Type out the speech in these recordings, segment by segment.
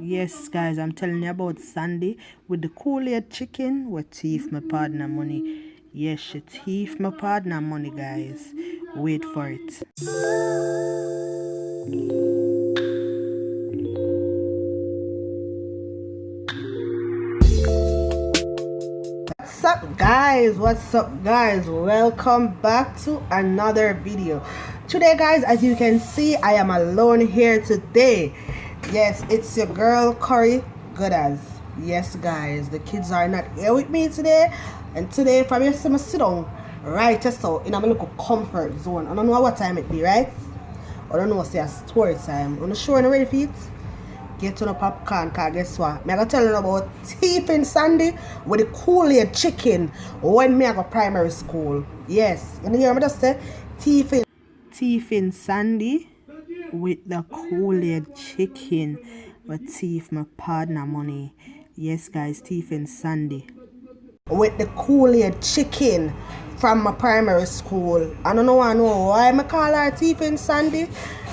Yes, guys, I'm telling you about Sandy with the Kool-Aid chicken with thief my partner money. Yes, she thief my partner money, guys. Wait for it. What's up guys, welcome back to another video. Today guys, as you can see, I am alone here today. Yes, it's your girl Curry Goodas. Yes guys, the kids are not here with me today, and today from here I sit down right so in a little comfort zone. I don't know what time it be, right? I don't know what's a story time. I'm not sure I'm ready for it. Get on a popcorn, cause guess what? I'm gonna tell you about Thiefing Sandy with the Kool-Aid chicken when me I go primary school. Yes, you hear me just say Thiefing Sandy with the Kool-Aid chicken with thief my partner money. Yes guys, Thiefing Sandy with the Kool-Aid chicken from my primary school. I don't know why I call her Thiefing Sandy,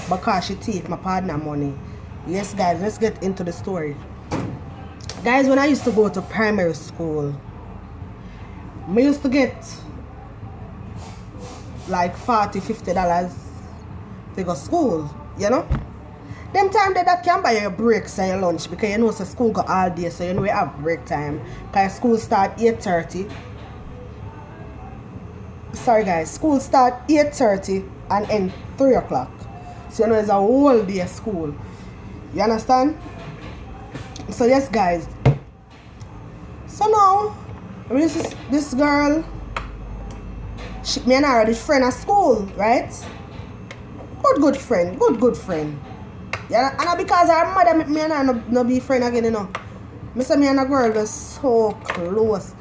because she thief my partner money. Yes guys, let's get into the story. Guys, when I used to go to primary school, I used to get like $40-50 to go to school, you know. Them time that can buy your breaks and your lunch, because you know so school go all day, so you know we have break time. Because school start 8:30. Sorry guys, school start 8:30 and end 3 o'clock. So you know it's a whole day of school. You understand? So yes guys. So now this girl, me and her are the friend at school, right? Good friend. Yeah, and because her mother, me and her no be friend again, you know. Me say me and a girl was so close.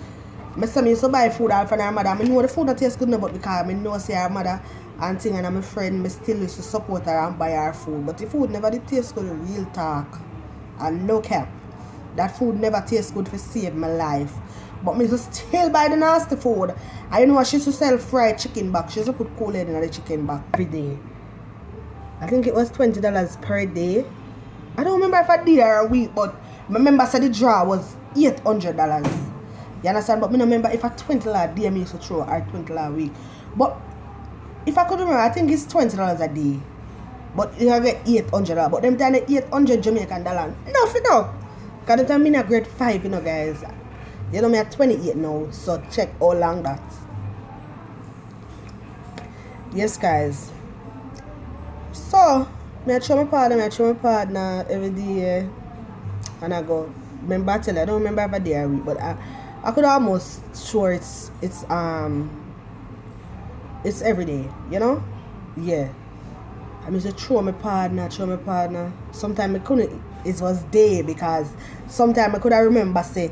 Me say me used to buy food out from her mother. I know the food that tastes good now, but because I know say her mother and thing, and I'm a friend, me still used to support her and buy her food. But the food never did taste good, real talk. And no cap. That food never tastes good for save my life. But me just still buy the nasty food. I know she used to sell fried chicken back. She used to put Kool-Aid in the chicken back every day. I think it was $20 per day. I don't remember if I did or a week, but I remember said the draw was $800. You understand? But I don't remember if a $20 a day I used to throw or $20 a week. But if I could remember, I think it's $20 a day. But you get $800. But them time $800 Jamaican dollar. Nothing now. Because the time I'm in grade 5, you know guys. You know me at 28 now. So check how long that. Yes guys. So I show my partner every day. And I go. Remember I tell you, I don't remember if I day a week. But I could almost sure it's every day, you know? Yeah. I used to throw my partner. Sometimes I couldn't, it was day, because sometimes I could remember say,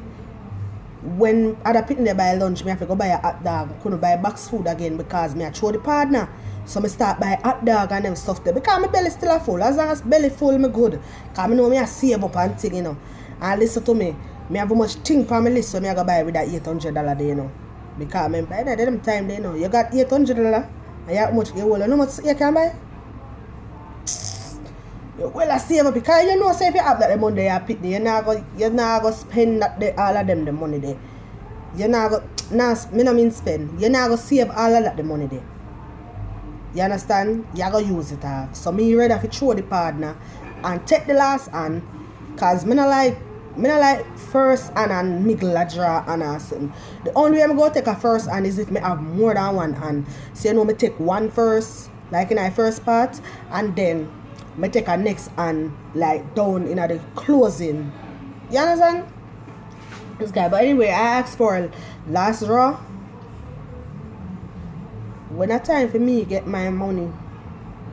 when other people there buy lunch, I have to go buy a hot dog. I couldn't buy box food again because I throw the partner. So I start buy hot dog and them stuff there. Because my belly still full. As long as belly full, me good. Because I know I save up and thing, you know. And listen to me. I have much thing for my list, so I go buy with that $800 day, you know. Because I buy that them time there, you know. You got $800 and you have much you will. You know much you can buy? Well, I save up, because you know, say if you have that money you pick there, you're not go spend all of them the money there. You're not go, me no mean spend. You're not go save all of that the money there. You understand? You're going to use it off. So me ready to throw the partner and take the last hand, because me not like first hand and middle a draw and or something. The only way I'm going to take a first hand is if me have more than one hand. So you know, me take one first, like in my first part, and then I take a next hand like down in the closing. You understand? This guy. But anyway, I asked for last draw. When it's time for me to get my money,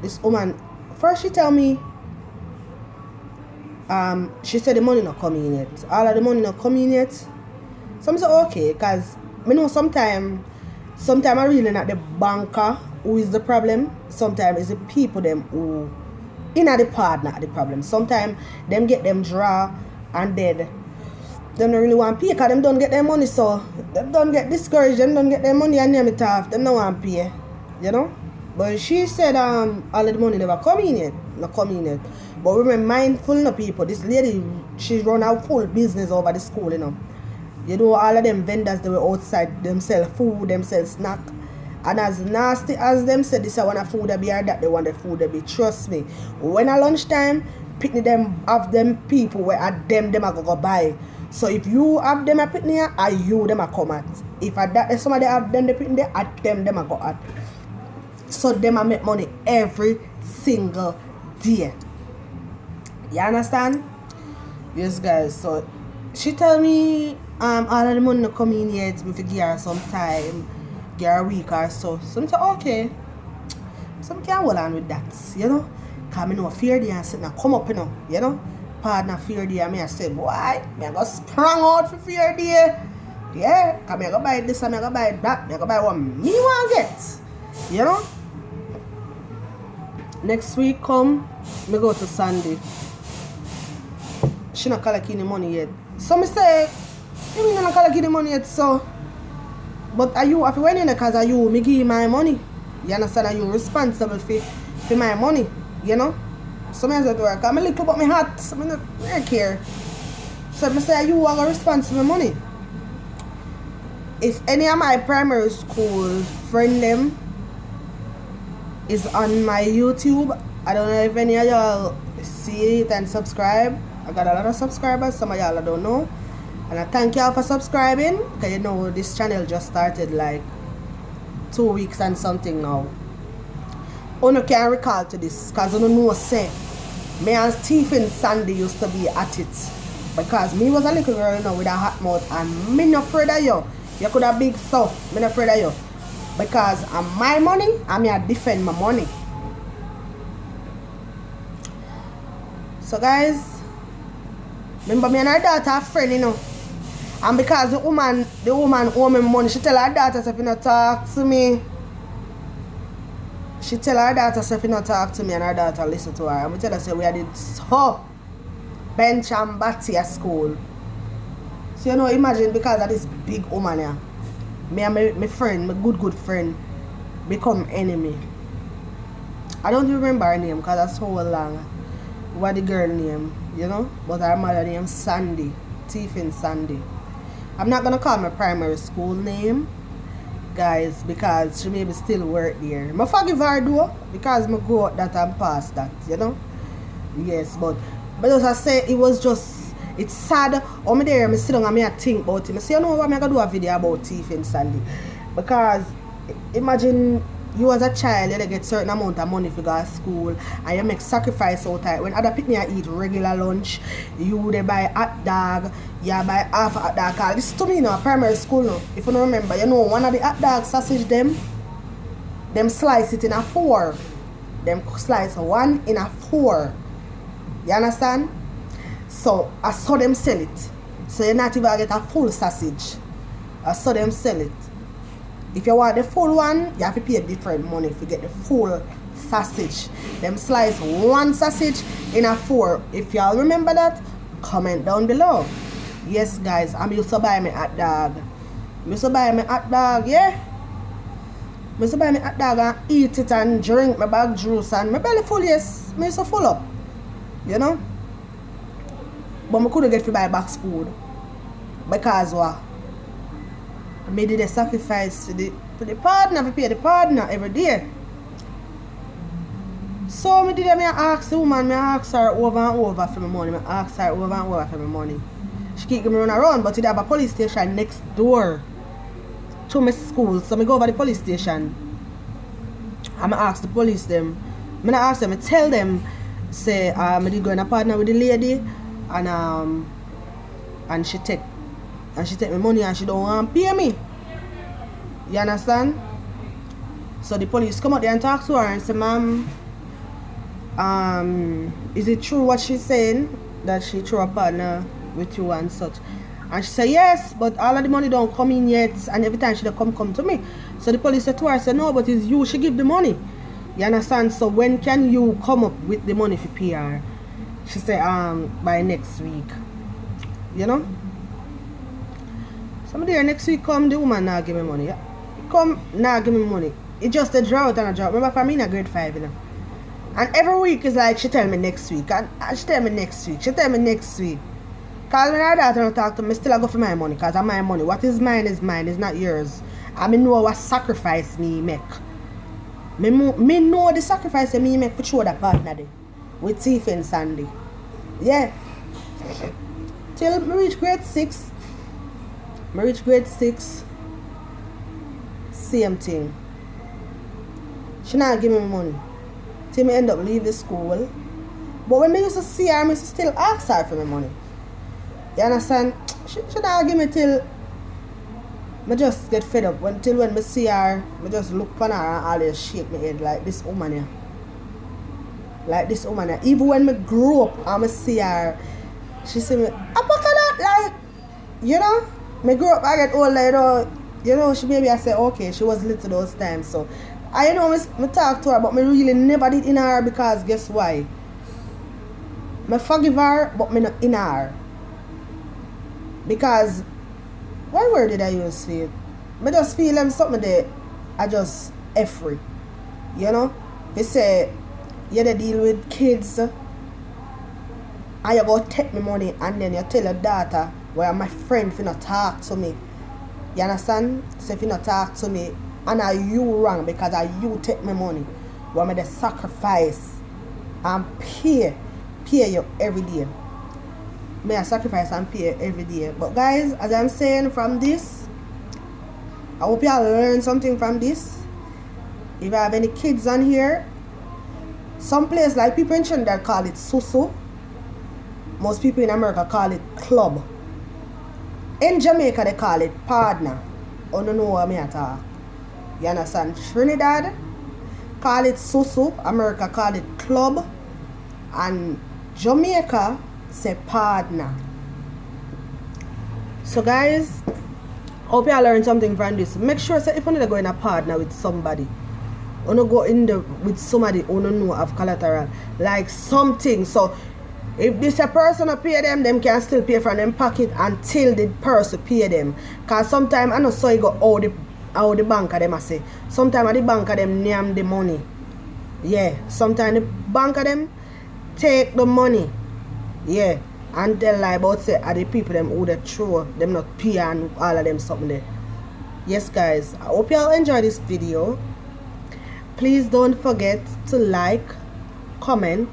this woman first she tell me she said the money not coming yet. All of the money not coming yet. So I said okay, because I know sometimes I really not the banker who is the problem. Sometimes it's the people them who in the partner the problem. Sometimes them get them draw and then they don't really want to pay, because them don't get their money, so they don't get discouraged, them don't get their money and name it off, them don't want to pay, you know. But she said all of the money never come in yet. Not come in yet. But we were mindful, no people. This lady, she run a full business over the school, you know. You know, all of them vendors, they were outside, them sell food, them sell snack. And as nasty as them said, this I want a food they be or that they want the food they be. Trust me. When at lunchtime, pitney them have them people where at them are go buy. So if you have them a pitney, or you them a come at. If at that somebody have them the pitney there, at them a go at. So them a make money every single day. You understand? Yes, guys. So she tell me all of the money not coming in yet. We give her some time, give her a week or so. So I say okay. So I can hold on with that, you know. Cause I know fear day and sitting come up, you know. Partner fear day, I said, boy, I go sprang out for fear day. Yeah, cause I go buy this and I go buy that. I go buy what me want get. You know? Next week come, me go to Sunday. She not collect any money yet. So me say, you not collect any money yet, so. But are you, if you went in because are you, me give you my money. You understand? Are you responsible for my money? You know? So I said to her, I'm a little about my hat. So I don't really care. So I say, are you are responsible for my money? If any of my primary school friend them is on my YouTube, I don't know if any of y'all see it and subscribe. I got a lot of subscribers, some of y'all I don't know. And I thank y'all for subscribing, because you know this channel just started like 2 weeks and something now. You can recall to this, because you know say me and Stephen Sandy used to be at it. Because me was a little girl, you know, with a hot mouth, and me not afraid of you. You could have big so, me not afraid of you. Because on my money, I mean I defend my money. So guys, remember me and her daughter are friend, you know. And because the woman owe me money, she tell her daughter if you not talk to me. She tell her daughter if you not talk to me, and her daughter listen to her. And we tell her say we did so bench and batty at school. So you know, imagine because of this big woman here. Me and my friend, my good friend, become enemy. I don't remember her name because that's so long. What the girl name, you know? But her mother name Sandy. Stephen Sandy. I'm not gonna call my primary school name, guys, because she maybe still work there. I forgive her though, because I go out that and past that, you know? Yes, but as I say, it was just, it's sad. I'm there, I sit down and I think about him. I say, you know what, I'm going to do a video about Stephen Sandy. Because imagine you as a child, you get certain amount of money if you go to school and you make sacrifice out there. When other people eat regular lunch, you they buy hot dog, you buy half a hot dog. Cause this to me, you know, primary school, no, if you don't remember, you know, one of the hot dog sausage, them slice it in a 4. Them slice one in a 4. You understand? So I saw them sell it. So you're not even get a full sausage. I saw them sell it. If you want the full one, you have to pay different money if you get the full sausage. Them slice one sausage in a 4. If y'all remember that, comment down below. Yes guys, I'm used to buy me hot dog. I used to buy me hot dog, yeah? I used to buy me hot dog and eat it and drink my bag juice and my belly full, yes. I used to full up. You know? But I couldn't get to buy box food. Because what? I made a sacrifice for the partner, to pay the partner every day. So I did I ask the woman, I ask her over and over for my money. I ask her over and over for my money. She keep me run around, but they have a police station next door to my school. So I go over the police station. And I ask the police them. I ask them, I tell them, say I did go in a partner with the lady and she take my money and she don't want to pay me. You understand? So the police come out there and talk to her and say, ma'am, is it true what she's saying, that she threw a partner with you and such? And she said yes, but all of the money don't come in yet, and every time she don't come to me. So the police said to her, no, but it's you, she give the money. You understand? So when can you come up with the money for PR? She said by next week. You know? Somebody there next week come, the woman now give me money. Yeah? Come now give me money. It just a drought and a drought. Remember, for me in a grade 5, you know. And every week is like, she tell me next week. And she tell me next week. She tell me next week. Because when I don't talk to me, still I go for my money. Because I'm my money. What is mine, it's not yours. I know what sacrifice me make. Me know the sacrifice me make for sure that partner day. With Tiff and Sandy. Yeah. Till me reach grade 6. Same thing. She not give me money. Till me end up leaving school. But when me used to see her, I used to still ask her for my money. You understand? She not give me till I just get fed up. Till when I see her, I just look on her and always shake my head like this woman here. Like this woman here. Even when I grew up and I see her, she say me, like, you know, I grew up, I get older, you know, she maybe I say, okay, she was little those times. So, I know I talk to her, but I really never did in her because guess why? I forgive her, but I not in her. Because, what word did I use for it? I just feel them something that I just free. You know? They say, you they deal with kids, and you go take me money, and then you tell your daughter, well, my friend if you not talk to me. You understand? So if you not talk to me, and are you wrong because you take my money, well, I the sacrifice and pay you every day. May I sacrifice and pay every day. But guys, as I'm saying from this, I hope you all learn something from this. If I have any kids on here, some place like people in Trinidad call it susu. Most people in America call it club. In Jamaica they call it partner. I don't know what I talk. You understand? Trinidad call it susu, America call it club, and Jamaica say partner. So guys, hope you all learn something from this. Make sure say if you go in a partner with somebody, or not go in the with somebody who don't know of collateral, like something. So if this a person to pay them can still pay from them pocket until the person pay them. Cause sometimes I know so you go how the bank of them I say. Sometimes the bank of them name the money. Yeah. Sometimes the bank of them take the money. Yeah. And tell lie about say are the people them who they throw them not pay and all of them something there. Yes guys. I hope you all enjoy this video. Please don't forget to like, comment,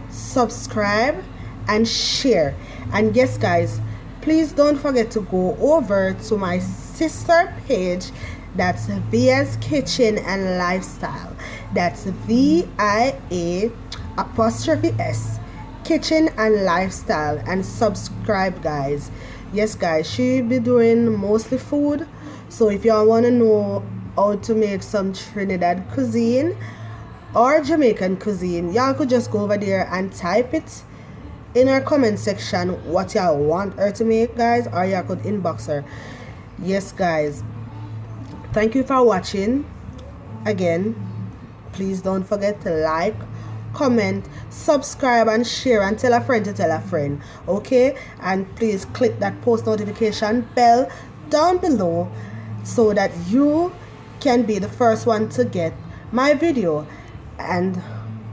subscribe and share. And yes guys, please don't forget to go over to my sister page, that's Via's Kitchen and Lifestyle. That's VIA_S Kitchen and Lifestyle, and subscribe guys. Yes guys, she'll be doing mostly food, so if y'all want to know how to make some Trinidad cuisine or Jamaican cuisine, y'all could just go over there and type it in our comment section what y'all want her to make guys, or y'all could inbox her. Yes guys, thank you for watching. Again, please don't forget to like, comment, subscribe and share, and tell a friend to tell a friend, okay? And please click that post notification bell down below so that you can be the first one to get my video. And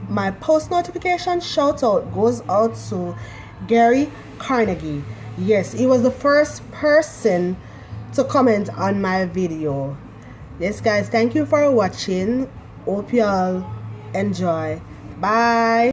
my post notification shout out goes out to Gary Carnegie. Yes, he was the first person to comment on my video. Yes guys, thank you for watching. Hope you all enjoy. Bye.